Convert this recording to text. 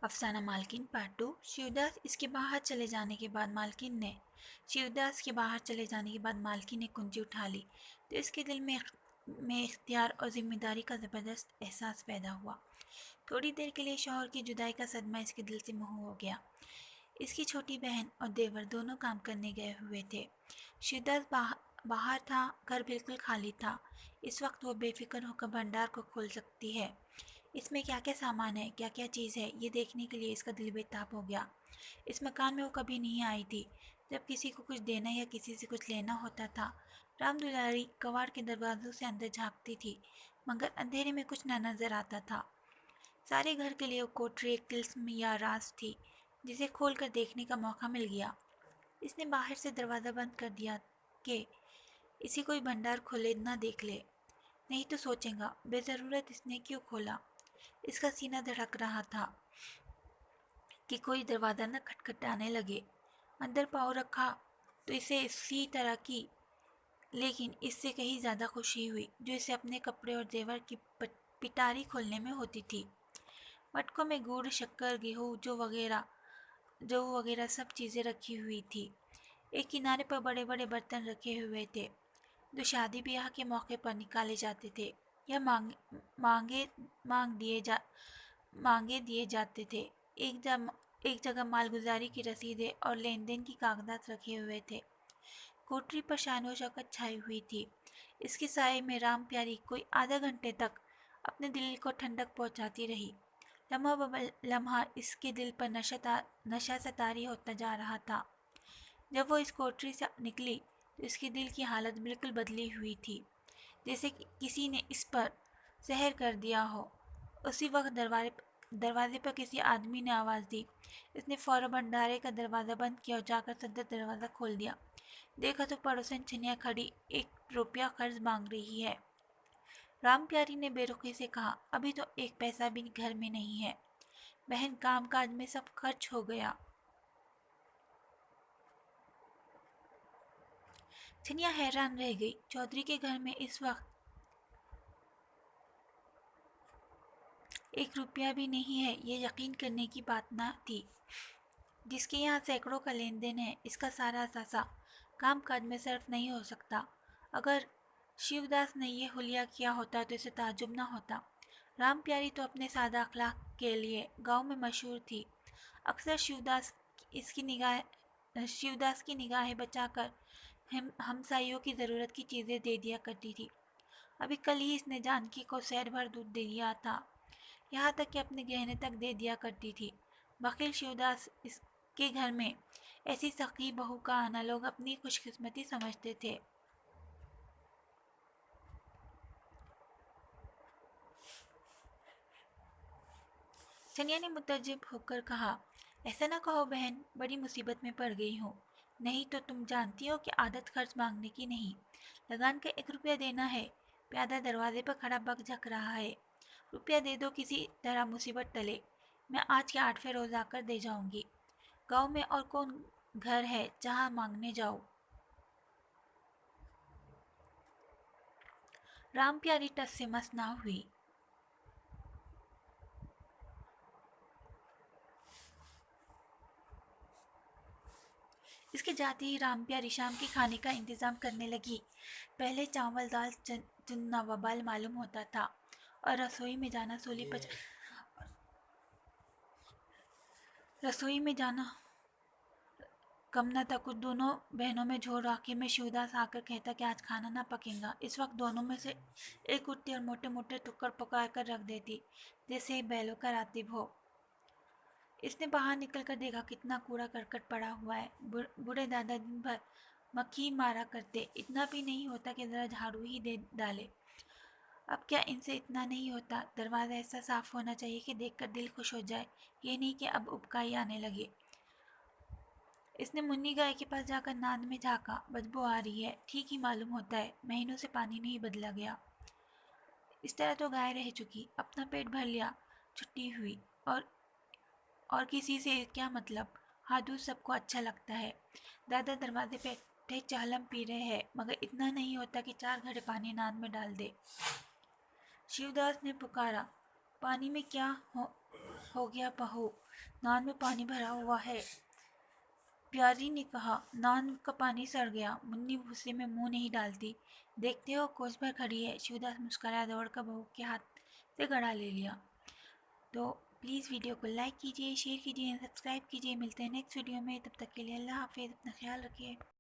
افسانہ مالکن پارٹ 2۔ شیوداس کے باہر چلے جانے کے بعد مالکن نے کنجی اٹھا لی تو اس کے دل میں اختیار اور ذمہ داری کا زبردست احساس پیدا ہوا۔ تھوڑی دیر کے لیے شوہر کی جدائی کا صدمہ اس کے دل سے محو ہو گیا۔ اس کی چھوٹی بہن اور دیور دونوں کام کرنے گئے ہوئے تھے۔ شیوداس باہر تھا، گھر بالکل خالی تھا۔ اس وقت وہ بے فکر ہو کر بھنڈار کو کھول سکتی ہے۔ اس میں کیا کیا سامان ہے، کیا کیا چیز ہے، یہ دیکھنے کے لیے اس کا دل بے تاب ہو گیا۔ اس مکان میں وہ کبھی نہیں آئی تھی۔ جب کسی کو کچھ دینا یا کسی سے کچھ لینا ہوتا تھا، رام دلاری کواڑ کے دروازوں سے اندر جھانکتی تھی، مگر اندھیرے میں کچھ نہ نظر آتا تھا۔ سارے گھر کے لیے وہ کوٹری ایک طلسم یا راز تھی جسے کھول کر دیکھنے کا موقع مل گیا۔ اس نے باہر سے دروازہ بند کر دیا کہ اسے کوئی بھنڈار کھولے نہ دیکھ لے، نہیں تو سوچے گا بے ضرورت اس نے کیوں کھولا۔ اس کا سینہ دھڑک رہا تھا کہ کوئی دروازہ نہ کھٹکھٹانے لگے۔ اندر پاؤں رکھا تو اسے اسی طرح کی لیکن اس سے کہیں زیادہ خوشی ہوئی جو اسے اپنے کپڑے اور زیور کی پٹاری کھولنے میں ہوتی تھی۔ مٹکوں میں گڑ، شکر، گیہوں، جو وغیرہ سب چیزیں رکھی ہوئی تھی۔ ایک کنارے پر بڑے بڑے برتن رکھے ہوئے تھے جو شادی بیاہ کے موقع پر نکالے جاتے تھے یا مانگے دیے جاتے تھے۔ ایک جگہ مالگزاری کی رسیدیں اور لین دین کی کاغذات رکھے ہوئے تھے۔ کوٹری پر شان و شوکت چھائی ہوئی تھی۔ اس کے سائے میں رام پیاری کوئی آدھا گھنٹے تک اپنے دل کو ٹھنڈک پہنچاتی رہی۔ لمحہ لمحہ اس کے دل پر نشہ سطاری ہوتا جا رہا تھا۔ جب وہ اس کوٹری سے نکلی تو اس کے دل کی حالت بالکل بدلی ہوئی تھی، جیسے کسی نے اس پر سحر کر دیا ہو۔ اسی وقت دروازے پر کسی آدمی نے آواز دی۔ اس نے فوراً بھنڈارے کا دروازہ بند کیا اور جا کر صدر دروازہ کھول دیا۔ دیکھا تو پڑوسن چھنیا کھڑی 1 روپیہ قرض مانگ رہی ہے۔ رام پیاری نے بے رخی سے کہا، ابھی تو 1 پیسہ بھی گھر میں نہیں ہے بہن، کام کاج میں سب خرچ ہو گیا۔ چھنیا حیران رہ گئی۔ چودھری کے گھر میں اس وقت 1 روپیہ بھی نہیں ہے، یہ یقین کرنے کی بات نہ تھی۔ جس کے یہاں سینکڑوں کا لین دین ہے، اس کا سارا اثاثہ کام کاج میں صرف نہیں ہو سکتا۔ اگر شیوداس نے یہ حلیہ کیا ہوتا تو اسے تعجب نہ ہوتا۔ رام پیاری تو اپنے سادہ اخلاق کے لیے گاؤں میں مشہور تھی۔ اکثر شیوداس کی نگاہیں بچا کر ہمسائیوں کی ضرورت کی چیزیں دے دیا کرتی تھی۔ ابھی کل ہی اس نے جانکی کو سیر بھر دودھ دے دیا تھا، یہاں تک کہ اپنے گہنے تک دے دیا کرتی تھی۔ بخیل شیوداس اس کے گھر میں ایسی سخی بہو کا آنا لوگ اپنی خوش قسمتی سمجھتے تھے۔ چھنیا نے متعجب ہو کر کہا، ایسا نہ کہو بہن، بڑی مصیبت میں پڑ گئی ہوں۔ نہیں تو تم جانتی ہو کہ عادت قرض مانگنے کی نہیں، لگان کا 1 روپیہ دینا ہے۔ پیادہ دروازے پر کھڑا بک جھک رہا ہے۔ روپیہ دے دو، کسی طرح مصیبت ٹلے۔ میں آج کے 8ویں روز آ کر دے جاؤں گی۔ گاؤں میں اور کون گھر ہے جہاں مانگنے جاؤ؟ رام پیاری ٹس سے مس نہ ہوئی۔ اس کے جاتے ہی رام پیاری شام کے کھانے کا انتظام کرنے لگی۔ پہلے چاول دال چننا وبال معلوم ہوتا تھا اور رسوئی میں جانا کم نہ تھا۔ کچھ دونوں بہنوں میں جھوڑ، آخر میں شیوداس آ کر کہتا کہ آج کھانا نہ پکے گا۔ اس وقت دونوں میں سے ایک اٹھتی اور موٹے موٹے ٹکڑ پکا کر رکھ دیتی جیسے بیلوں کا راتب ہو۔ اس نے باہر نکل کر دیکھا کتنا کوڑا کرکٹ پڑا ہوا ہے۔ بوڑھے دادا دن بھر مکھی مارا کرتے، اتنا بھی نہیں ہوتا کہ ذرا جھاڑو ہی دے ڈالے۔ اب کیا ان سے اتنا نہیں ہوتا؟ دروازہ ایسا صاف ہونا چاہیے کہ دیکھ کر دل خوش ہو جائے، یہ نہیں کہ اب ابکائی آنے لگے۔ اس نے منی گائے کے پاس جا کر ناند میں جھانکا، بدبو آ رہی ہے، ٹھیک ہی معلوم ہوتا ہے، مہینوں سے پانی نہیں بدلا گیا۔ اس طرح تو گائے رہ چکی، اپنا پیٹ بھر لیا، چھٹی ہوئی، اور کسی سے کیا مطلب؟ ہاں، دودھ سب کو اچھا لگتا ہے۔ دادا دروازے پہ بیٹھے چہلم پی رہے ہیں، مگر اتنا نہیں ہوتا کہ 4 گھڑے پانی ناند میں ڈال دے۔ شیوداس نے پکارا، پانی میں کیا ہو گیا بہو، نان میں پانی بھرا ہوا ہے۔ پیاری نے کہا۔ نان کا پانی سڑ گیا۔ منی غصے میں منہ نہیں ڈالتی۔ دیکھتے ہو کوس بھر کھڑی ہے۔ شیودا مسکرایا، دوڑ کر بہو کے ہاتھ سے گڑا لے لیا۔ تو پلیز ویڈیو کو لائک کیجیے، شیئر کیجیے، سبسکرائب کیجیے۔ ملتے ہیں نیکسٹ ویڈیو میں، تب تک کے لیے اللہ حافظ، اپنا خیال رکھیے۔